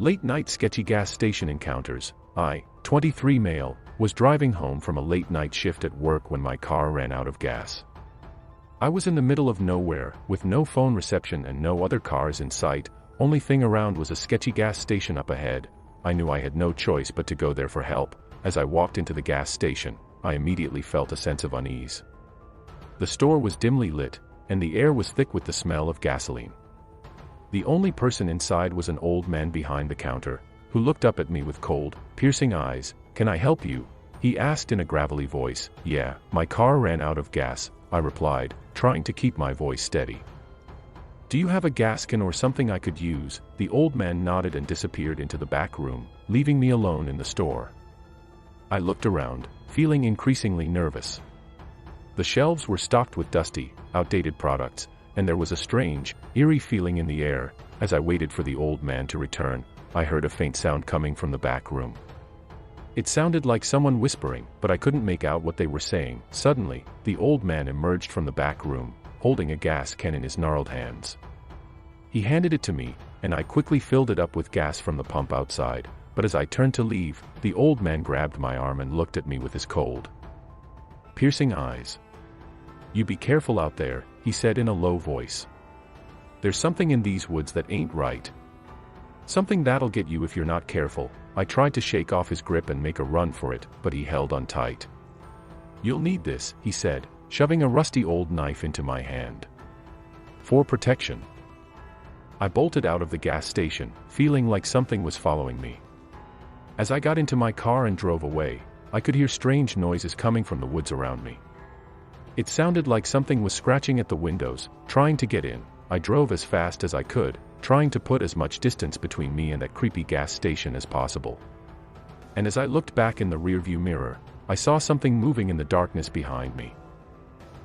Late night sketchy gas station encounters. I, 23 male, was driving home from a late night shift at work when my car ran out of gas. I was in the middle of nowhere, with no phone reception and no other cars in sight. Only thing around was a sketchy gas station up ahead. I knew I had no choice but to go there for help. As I walked into the gas station, I immediately felt a sense of unease. The store was dimly lit, and the air was thick with the smell of gasoline. The only person inside was an old man behind the counter, who looked up at me with cold, piercing eyes. "Can I help you?" he asked in a gravelly voice. "Yeah, my car ran out of gas," I replied, trying to keep my voice steady. "Do you have a gas can or something I could use?" The old man nodded and disappeared into the back room, leaving me alone in the store. I looked around, feeling increasingly nervous. The shelves were stocked with dusty, outdated products, and there was a strange, eerie feeling in the air. As I waited for the old man to return, I heard a faint sound coming from the back room. It sounded like someone whispering, but I couldn't make out what they were saying. Suddenly, the old man emerged from the back room, holding a gas can in his gnarled hands. He handed it to me, and I quickly filled it up with gas from the pump outside, but as I turned to leave, the old man grabbed my arm and looked at me with his cold, piercing eyes. "You be careful out there," he said in a low voice. "There's something in these woods that ain't right. Something that'll get you if you're not careful." I tried to shake off his grip and make a run for it, but he held on tight. "You'll need this," he said, shoving a rusty old knife into my hand. "For protection." I bolted out of the gas station, feeling like something was following me. As I got into my car and drove away, I could hear strange noises coming from the woods around me. It sounded like something was scratching at the windows, trying to get in. I drove as fast as I could, trying to put as much distance between me and that creepy gas station as possible. And as I looked back in the rearview mirror, I saw something moving in the darkness behind me.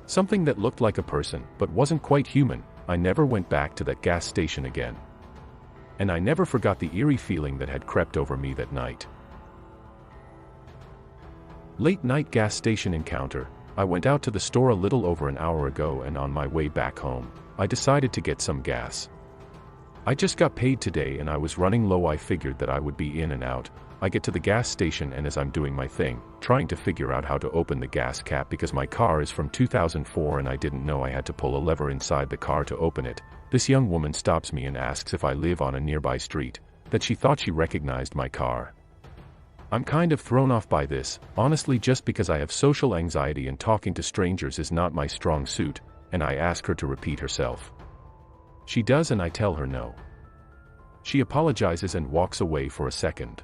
Something that looked like a person, but wasn't quite human. I never went back to that gas station again. And I never forgot the eerie feeling that had crept over me that night. Late night gas station encounter. I went out to the store a little over an hour ago, and on my way back home, I decided to get some gas. I just got paid today and I was running low. I figured that I would be in and out. I get to the gas station, and as I'm doing my thing, trying to figure out how to open the gas cap because my car is from 2004 and I didn't know I had to pull a lever inside the car to open it, this young woman stops me and asks if I live on a nearby street, that she thought she recognized my car. I'm kind of thrown off by this, honestly, just because I have social anxiety and talking to strangers is not my strong suit, and I ask her to repeat herself. She does, and I tell her no. She apologizes and walks away for a second.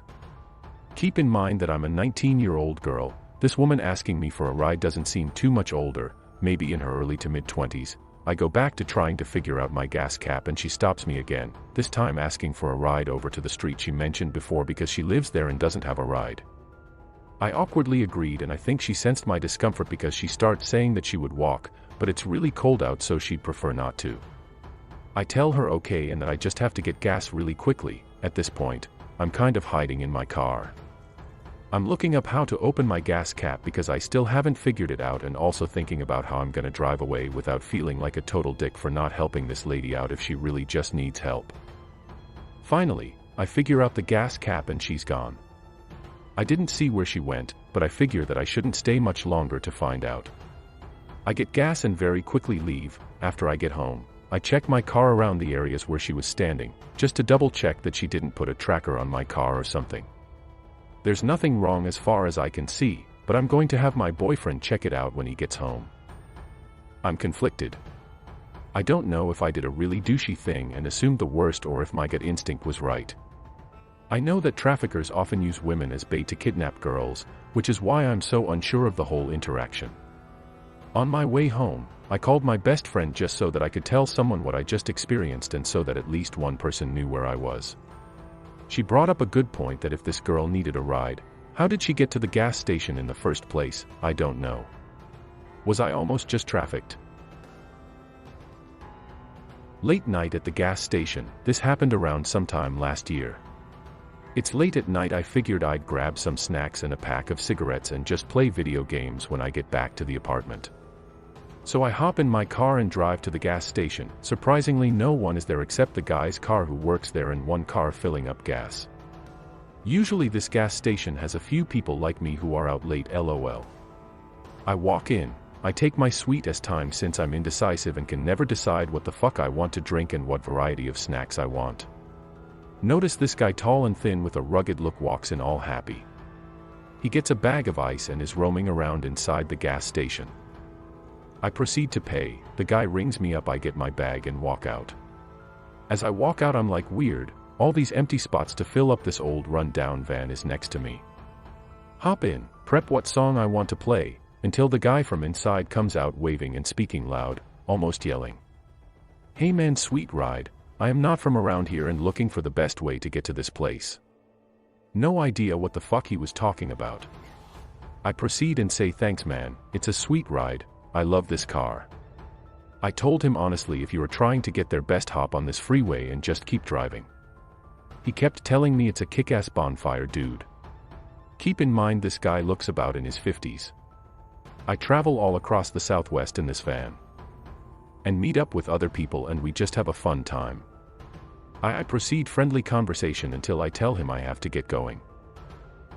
Keep in mind that I'm a 19-year-old girl. This woman asking me for a ride doesn't seem too much older, maybe in her early to mid-20s. I go back to trying to figure out my gas cap and she stops me again, this time asking for a ride over to the street she mentioned before because she lives there and doesn't have a ride. I awkwardly agreed, and I think she sensed my discomfort because she starts saying that she would walk, but it's really cold out so she'd prefer not to. I tell her okay and that I just have to get gas really quickly. At this point, I'm kind of hiding in my car. I'm looking up how to open my gas cap because I still haven't figured it out, and also thinking about how I'm gonna drive away without feeling like a total dick for not helping this lady out if she really just needs help. Finally, I figure out the gas cap and she's gone. I didn't see where she went, but I figure that I shouldn't stay much longer to find out. I get gas and very quickly leave. After I get home, I check my car around the areas where she was standing, just to double check that she didn't put a tracker on my car or something. There's nothing wrong as far as I can see, but I'm going to have my boyfriend check it out when he gets home. I'm conflicted. I don't know if I did a really douchey thing and assumed the worst or if my gut instinct was right. I know that traffickers often use women as bait to kidnap girls, which is why I'm so unsure of the whole interaction. On my way home, I called my best friend just so that I could tell someone what I just experienced and so that at least one person knew where I was. She brought up a good point that if this girl needed a ride, how did she get to the gas station in the first place? I don't know. Was I almost just trafficked? Late night at the gas station. This happened around sometime last year. It's late at night. I figured I'd grab some snacks and a pack of cigarettes and just play video games when I get back to the apartment. So I hop in my car and drive to the gas station. Surprisingly, no one is there except the guy's car who works there and one car filling up gas. Usually this gas station has a few people like me who are out late, lol. I walk in. I take my sweetest time since I'm indecisive and can never decide what the fuck I want to drink and what variety of snacks I want. Notice this guy, tall and thin with a rugged look, walks in all happy. He gets a bag of ice and is roaming around inside the gas station. I proceed to pay. The guy rings me up, I get my bag and walk out. As I walk out, I'm like, weird, all these empty spots to fill up this old run-down van is next to me. Hop in, prep what song I want to play, until the guy from inside comes out waving and speaking loud, almost yelling. Hey man, sweet ride, I am not from around here and looking for the best way to get to this place. No idea what the fuck he was talking about. I proceed and say, thanks man, it's a sweet ride, I love this car. I told him honestly, if you are trying to get there, best hop on this freeway and just keep driving. He kept telling me it's a kick-ass bonfire, dude. Keep in mind this guy looks about in his 50s. I travel all across the Southwest in this van. And meet up with other people and we just have a fun time. I proceed friendly conversation until I tell him I have to get going.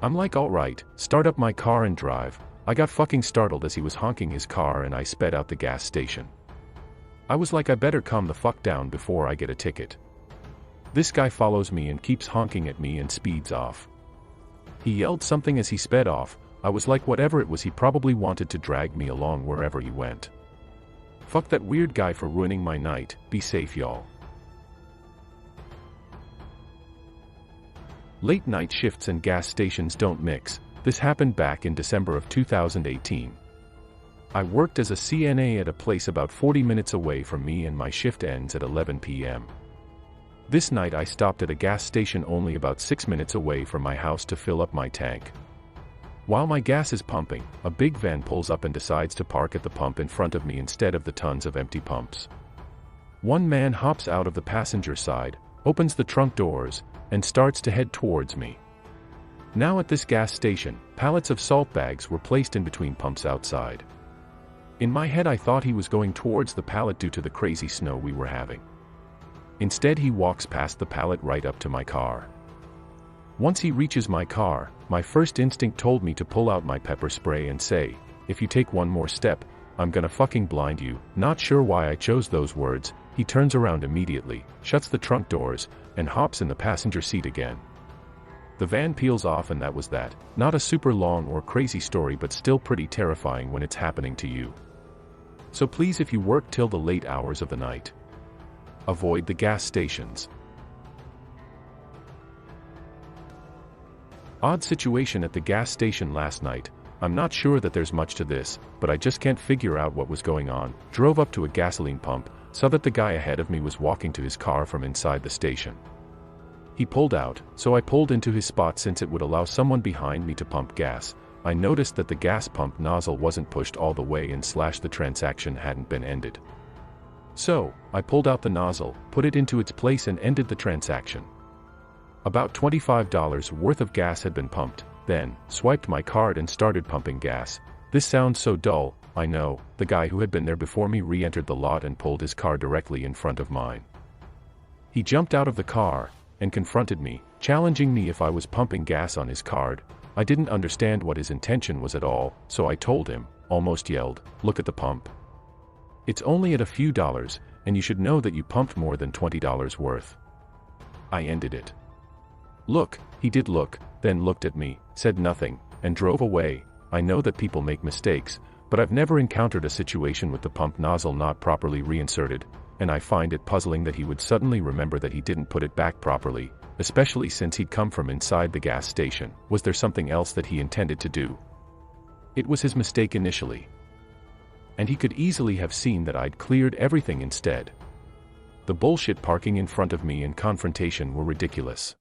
I'm like, alright, start up my car and drive. I got fucking startled as he was honking his car and I sped out the gas station. I was like, I better calm the fuck down before I get a ticket. This guy follows me and keeps honking at me and speeds off. He yelled something as he sped off. I was like, whatever it was, he probably wanted to drag me along wherever he went. Fuck that weird guy for ruining my night. Be safe, y'all. Late night shifts and gas stations don't mix. This happened back in December of 2018. I worked as a CNA at a place about 40 minutes away from me and my shift ends at 11 p.m. This night I stopped at a gas station only about 6 minutes away from my house to fill up my tank. While my gas is pumping, a big van pulls up and decides to park at the pump in front of me instead of the tons of empty pumps. One man hops out of the passenger side, opens the trunk doors, and starts to head towards me. Now at this gas station, pallets of salt bags were placed in between pumps outside. In my head I thought he was going towards the pallet due to the crazy snow we were having. Instead he walks past the pallet right up to my car. Once he reaches my car, my first instinct told me to pull out my pepper spray and say, if you take one more step, I'm gonna fucking blind you. Not sure why I chose those words. He turns around immediately, shuts the trunk doors, and hops in the passenger seat again. The van peels off and that was that. Not a super long or crazy story, but still pretty terrifying when it's happening to you. So please, if you work till the late hours of the night, avoid the gas stations. Odd situation at the gas station last night. I'm not sure that there's much to this, but I just can't figure out what was going on. Drove up to a gasoline pump, saw that the guy ahead of me was walking to his car from inside the station. He pulled out, so I pulled into his spot since it would allow someone behind me to pump gas. I noticed that the gas pump nozzle wasn't pushed all the way and the transaction hadn't been ended. So, I pulled out the nozzle, put it into its place and ended the transaction. About $25 worth of gas had been pumped, then, swiped my card and started pumping gas. This sounds so dull, I know. The guy who had been there before me re-entered the lot and pulled his car directly in front of mine. He jumped out of the car, and confronted me, challenging me if I was pumping gas on his card. I didn't understand what his intention was at all, so I told him, almost yelled, look at the pump. It's only at a few dollars, and you should know that you pumped more than $20 worth. I ended it. Look, he did look, then looked at me, said nothing, and drove away. I know that people make mistakes, but I've never encountered a situation with the pump nozzle not properly reinserted, and I find it puzzling that he would suddenly remember that he didn't put it back properly, especially since he'd come from inside the gas station. Was there something else that he intended to do? It was his mistake initially. And he could easily have seen that I'd cleared everything instead. The bullshit parking in front of me and confrontation were ridiculous.